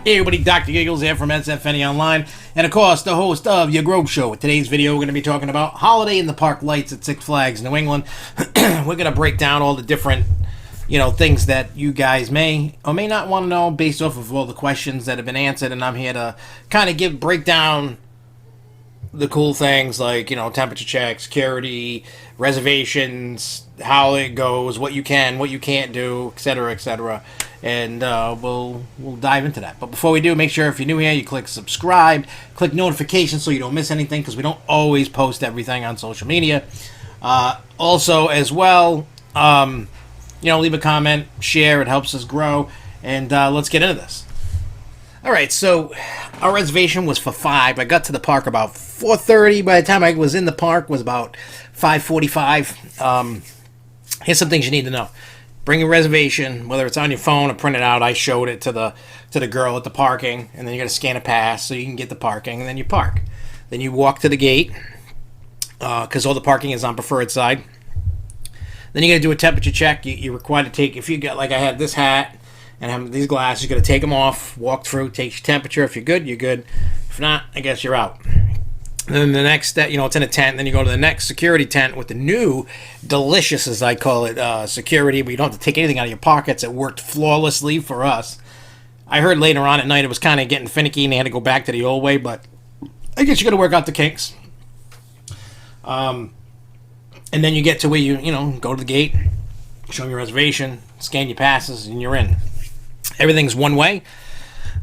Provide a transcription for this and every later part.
Hey everybody, Dr. Giggles here from SFNEOnline, and of course the host of Your Grove Show. With today's video, we're going to be talking about Holiday in the Park lights at Six Flags New England. We're going to break down all the different, things that you guys may or may not want to know based off of all the questions that have been answered, and I'm here to kind of break down the cool things like, temperature check, security, reservations, how it goes, what you can, what you can't do, etc., etc. And we'll dive into that. But before we do, make sure if you're new here, you click subscribe, click notifications so you don't miss anything, because we don't always post everything on social media. Also, as well, leave a comment, share, it helps us grow, and let's get into this. All right, so our reservation was for 5. I got to the park about 4:30. By the time I was in the park, it was about 5:45. Here's some things you need to know. Bring a reservation, whether it's on your phone or print it out. I showed it to the girl at the parking, and then you got to scan a pass so you can get the parking, and then you park. Then you walk to the gate, because all the parking is on preferred side. Then you got to do a temperature check. You're required to take, if you got, like I had this hat and I have these glasses, you got to take them off, walk through, take your temperature. If you're good, you're good. If not, I guess you're out. And then the next step, it's in a tent. Then you go to the next security tent with the new, delicious, as I call it, security, where you don't have to take anything out of your pockets. It worked flawlessly for us. I heard later on at night it was kind of getting finicky and they had to go back to the old way, but I guess you got to work out the kinks. And then you get to where you go to the gate, show them your reservation, scan your passes, and you're in. Everything's one way.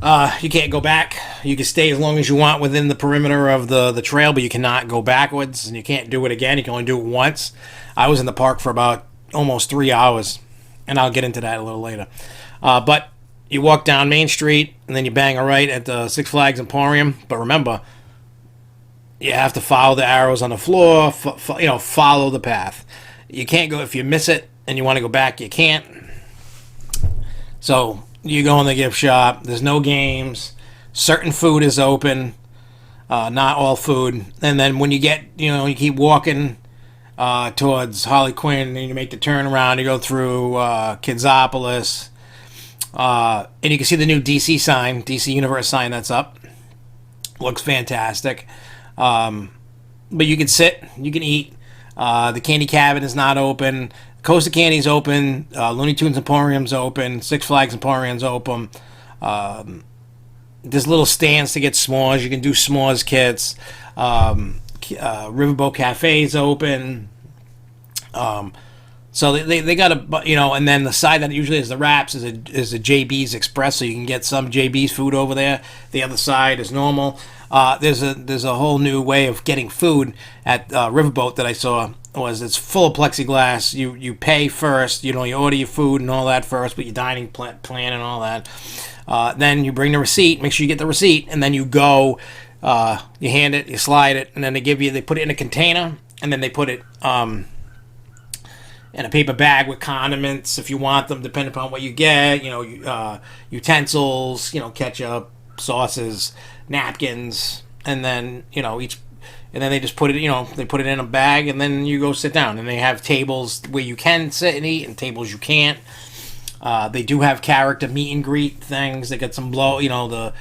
You can't go back. You can stay as long as you want within the perimeter of the trail, but you cannot go backwards, and you can't do it again. You can only do it once. I was in the park for about almost 3 hours, and I'll get into that a little later. But you walk down Main Street, and then you bang a right at the Six Flags Emporium. But remember, you have to follow the arrows on the floor, follow the path. You can't go, if you miss it and you want to go back, you can't. So you go in the gift shop. There's no games. Certain food is open, not all food. And then when you get, you keep walking towards Harley Quinn, and you make the turnaround. You go through Kidsopolis, and you can see the new DC sign, DC Universe sign that's up. Looks fantastic. But you can sit, you can eat. The candy cabinet is not open. Costa Candy's open. Looney Tunes Emporium's open. Six Flags Emporium's open. There's little stands to get s'mores. You can do s'mores kits. Riverboat Cafe's open. So they got and then the side that usually is the wraps is a JB's Express, so you can get some JB's food over there. The other side is normal. There's a whole new way of getting food at Riverboat that I saw. It's full of plexiglass. You pay first. You order your food and all that first, but your dining plan and all that. Then you bring the receipt. Make sure you get the receipt, and then you go. You hand it, you slide it, and then they put it in a container, and then they put it in a paper bag with condiments if you want them, depending upon what you get. Utensils, ketchup, sauces, napkins, and then and then they just put it, they put it in a bag, and then you go sit down. And they have tables where you can sit and eat, and tables you can't. They do have character meet and greet things. They got some the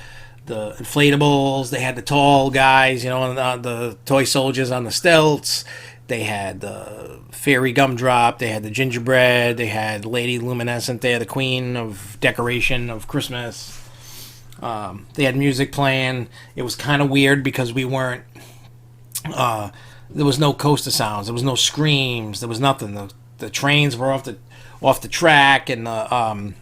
inflatables. They had the tall guys, the toy soldiers on the stilts. They had the fairy gumdrop. They had the gingerbread. They had Lady Luminescent there, the queen of decoration of Christmas. They had music playing. It was kind of weird because we weren't. There was no coaster sounds. There was no screams. There was nothing. The trains were off the track, and the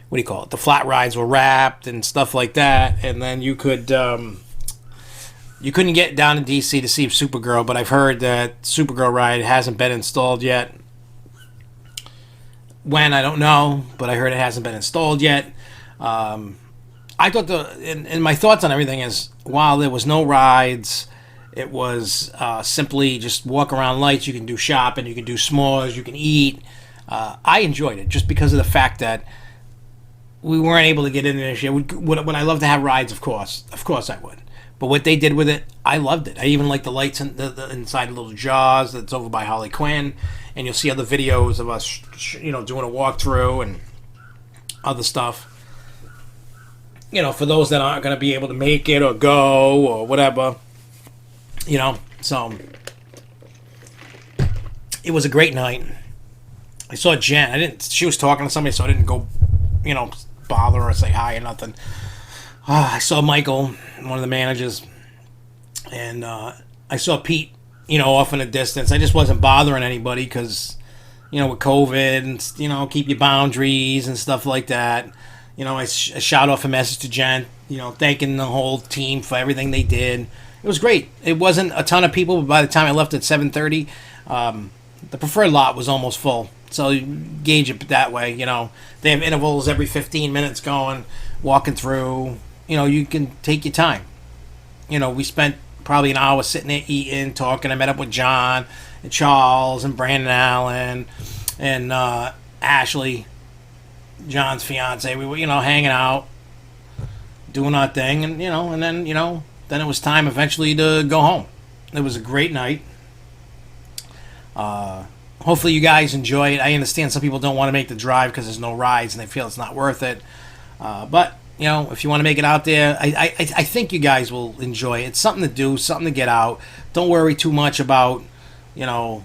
the flat rides were wrapped and stuff like that. And then you couldn't get down to DC to see Supergirl, but I've heard that Supergirl ride hasn't been installed yet. When, I don't know, but I heard it hasn't been installed yet. I thought and my thoughts on everything is, while there was no rides, it was simply just walk around lights. You can do shopping, you can do s'mores, you can eat. I enjoyed it just because of the fact that we weren't able to get in this year. Would I love to have rides? Of course I would. But what they did with it, I loved it. I even like the lights in the inside the little jars that's over by Harley Quinn, and you'll see other videos of us, doing a walkthrough and other stuff. you know, for those that aren't going to be able to make it or go or whatever, you know. So it was a great night. I saw Jen. She was talking to somebody, so I didn't go, you know, bother her or say hi or nothing. I saw Michael, one of the managers, and I saw Pete, you know, off in the distance. I just wasn't bothering anybody because, you know, with COVID and, you know, keep your boundaries and stuff like that. You know, I shot off a message to Jen, you know, thanking the whole team for everything they did. It was great. It wasn't a ton of people, but by the time I left at 7:30, the preferred lot was almost full. So you gauge it that way, you know. They have intervals every 15 minutes going, walking through. You know, you can take your time. You know, we spent probably an hour sitting there eating, talking. I met up with John and Charles and Brandon Allen and Ashley, John's fiance. We were, you know, hanging out, doing our thing, and, you know, and then, you know, then it was time eventually to go home. It was a great night. Hopefully you guys enjoy it. I understand some people don't want to make the drive because there's no rides and they feel it's not worth it. But, you know, if you want to make it out there, I think you guys will enjoy it. It's something to do, something to get out. Don't worry too much about, you know,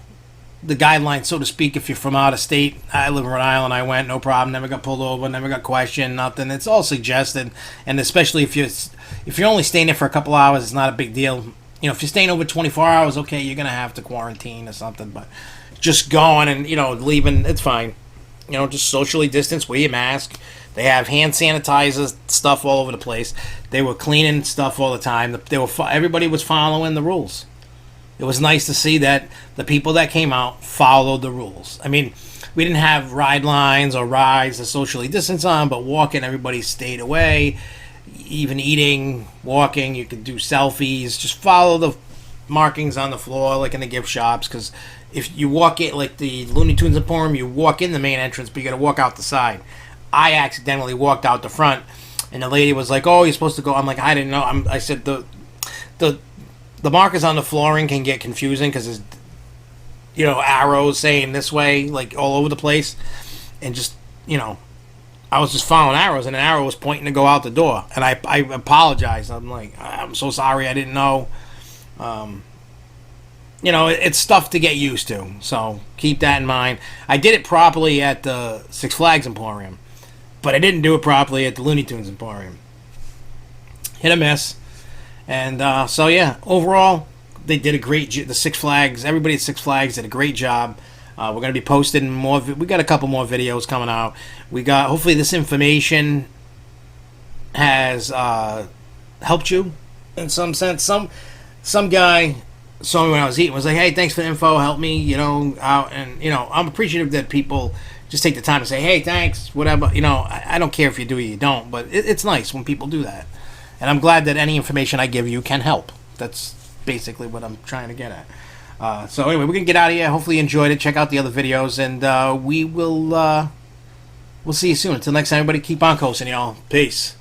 the guidelines, so to speak. If you're from out of state, I live in Rhode Island, I went, no problem, never got pulled over, never got questioned, nothing. It's all suggested, and especially if you're only staying there for a couple hours, it's not a big deal. You know, if you're staying over 24 hours, okay, you're going to have to quarantine or something, but just going and, you know, leaving, it's fine. You know, just socially distance, wear your mask. They have hand sanitizers, stuff all over the place. They were cleaning stuff all the time. Everybody was following the rules. It was nice to see that the people that came out followed the rules. I mean, we didn't have ride lines or rides to socially distance on, but walking, everybody stayed away. Even eating, walking, you could do selfies. Just follow the markings on the floor, like in the gift shops, because if you walk in, like the Looney Tunes Emporium, you walk in the main entrance, but you got to walk out the side. I accidentally walked out the front, and the lady was like, "Oh, you're supposed to go." I'm like, "I didn't know." I said the markers on the flooring can get confusing because there's, you know, arrows saying this way, like all over the place, and just, you know, I was just following arrows, and an arrow was pointing to go out the door, and I apologized. I'm like, "I'm so sorry, I didn't know." You know, it's stuff to get used to, so keep that in mind. I did it properly at the Six Flags Emporium, but I didn't do it properly at the Looney Tunes Emporium. Hit or miss. And so, yeah, overall, they did a great job. The Six Flags, everybody at Six Flags did a great job. We're going to be posting more. We got a couple more videos coming out. Hopefully this information has helped you in some sense. Some guy saw me when I was eating, was like, "Hey, thanks for the info, help me, you know, out." And, you know, I'm appreciative that people just take the time to say, "Hey, thanks," whatever. You know, I don't care if you do or you don't, but it's nice when people do that. And I'm glad that any information I give you can help. That's basically what I'm trying to get at. So anyway, we're going to get out of here. Hopefully you enjoyed it. Check out the other videos, and we'll see you soon. Until next time, everybody, keep on coasting, y'all. Peace.